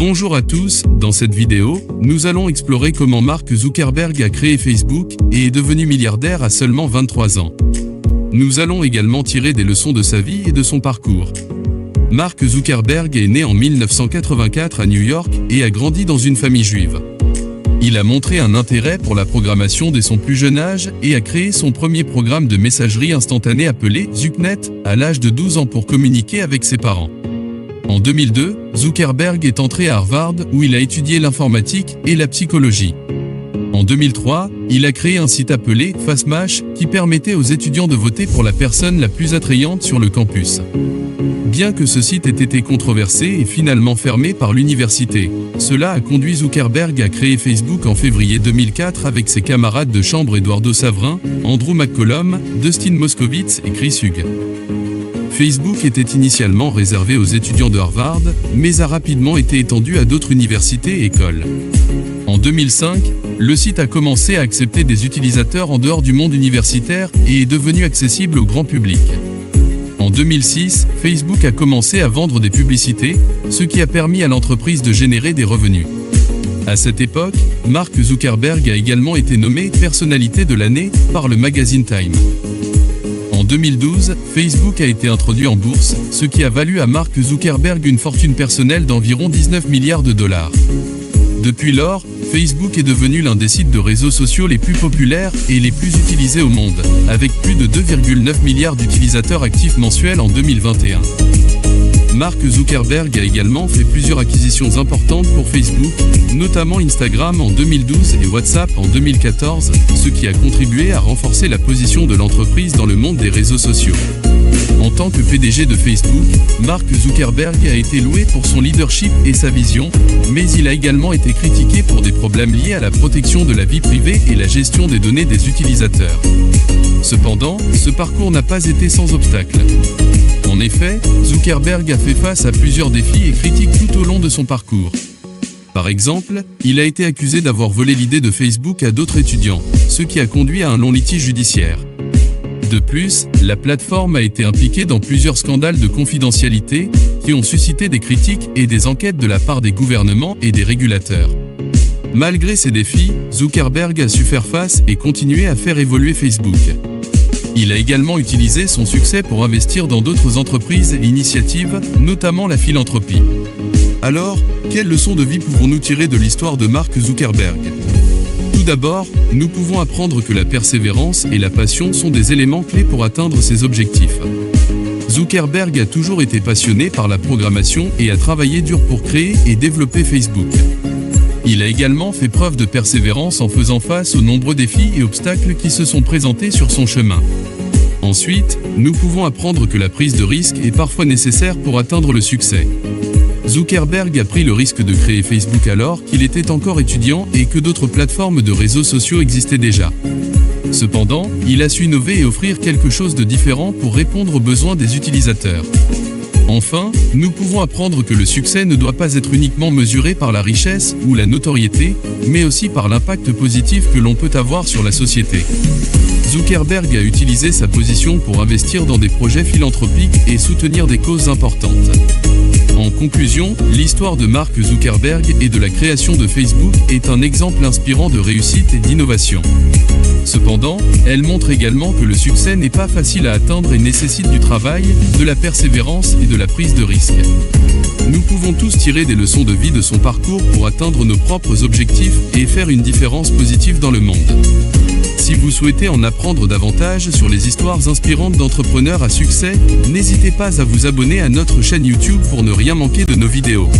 Bonjour à tous, dans cette vidéo, nous allons explorer comment Mark Zuckerberg a créé Facebook et est devenu milliardaire à seulement 23 ans. Nous allons également tirer des leçons de sa vie et de son parcours. Mark Zuckerberg est né en 1984 à New York et a grandi dans une famille juive. Il a montré un intérêt pour la programmation dès son plus jeune âge et a créé son premier programme de messagerie instantanée appelé Zucknet à l'âge de 12 ans pour communiquer avec ses parents. En 2002, Zuckerberg est entré à Harvard où il a étudié l'informatique et la psychologie. En 2003, il a créé un site appelé Fastmatch qui permettait aux étudiants de voter pour la personne la plus attrayante sur le campus. Bien que ce site ait été controversé et finalement fermé par l'université, cela a conduit Zuckerberg à créer Facebook en février 2004 avec ses camarades de chambre Eduardo Saverin, Andrew McCollum, Dustin Moskovitz et Chris Hughes. Facebook était initialement réservé aux étudiants de Harvard, mais a rapidement été étendu à d'autres universités et écoles. En 2005, le site a commencé à accepter des utilisateurs en dehors du monde universitaire et est devenu accessible au grand public. En 2006, Facebook a commencé à vendre des publicités, ce qui a permis à l'entreprise de générer des revenus. À cette époque, Mark Zuckerberg a également été nommé personnalité de l'année par le magazine Time. En 2012, Facebook a été introduit en bourse, ce qui a valu à Mark Zuckerberg une fortune personnelle d'environ 19 milliards de dollars. Depuis lors, Facebook est devenu l'un des sites de réseaux sociaux les plus populaires et les plus utilisés au monde, avec plus de 2,9 milliards d'utilisateurs actifs mensuels en 2021. Mark Zuckerberg a également fait plusieurs acquisitions importantes pour Facebook, notamment Instagram en 2012 et WhatsApp en 2014, ce qui a contribué à renforcer la position de l'entreprise dans le monde des réseaux sociaux. En tant que PDG de Facebook, Mark Zuckerberg a été loué pour son leadership et sa vision, mais il a également été critiqué pour des problèmes liés à la protection de la vie privée et la gestion des données des utilisateurs. Cependant, ce parcours n'a pas été sans obstacle. En effet, Zuckerberg a fait face à plusieurs défis et critiques tout au long de son parcours. Par exemple, il a été accusé d'avoir volé l'idée de Facebook à d'autres étudiants, ce qui a conduit à un long litige judiciaire. De plus, la plateforme a été impliquée dans plusieurs scandales de confidentialité qui ont suscité des critiques et des enquêtes de la part des gouvernements et des régulateurs. Malgré ces défis, Zuckerberg a su faire face et continuer à faire évoluer Facebook. Il a également utilisé son succès pour investir dans d'autres entreprises et initiatives, notamment la philanthropie. Alors, quelles leçons de vie pouvons-nous tirer de l'histoire de Mark Zuckerberg ? Tout d'abord, nous pouvons apprendre que la persévérance et la passion sont des éléments clés pour atteindre ses objectifs. Zuckerberg a toujours été passionné par la programmation et a travaillé dur pour créer et développer Facebook. Il a également fait preuve de persévérance en faisant face aux nombreux défis et obstacles qui se sont présentés sur son chemin. Ensuite, nous pouvons apprendre que la prise de risque est parfois nécessaire pour atteindre le succès. Zuckerberg a pris le risque de créer Facebook alors qu'il était encore étudiant et que d'autres plateformes de réseaux sociaux existaient déjà. Cependant, il a su innover et offrir quelque chose de différent pour répondre aux besoins des utilisateurs. Enfin, nous pouvons apprendre que le succès ne doit pas être uniquement mesuré par la richesse ou la notoriété, mais aussi par l'impact positif que l'on peut avoir sur la société. Zuckerberg a utilisé sa position pour investir dans des projets philanthropiques et soutenir des causes importantes. En conclusion, l'histoire de Mark Zuckerberg et de la création de Facebook est un exemple inspirant de réussite et d'innovation. Cependant, elle montre également que le succès n'est pas facile à atteindre et nécessite du travail, de la persévérance et de la prise de risque. Nous pouvons tous tirer des leçons de vie de son parcours pour atteindre nos propres objectifs et faire une différence positive dans le monde. Si vous souhaitez en apprendre davantage sur les histoires inspirantes d'entrepreneurs à succès, n'hésitez pas à vous abonner à notre chaîne YouTube pour ne rien manquer de nos vidéos.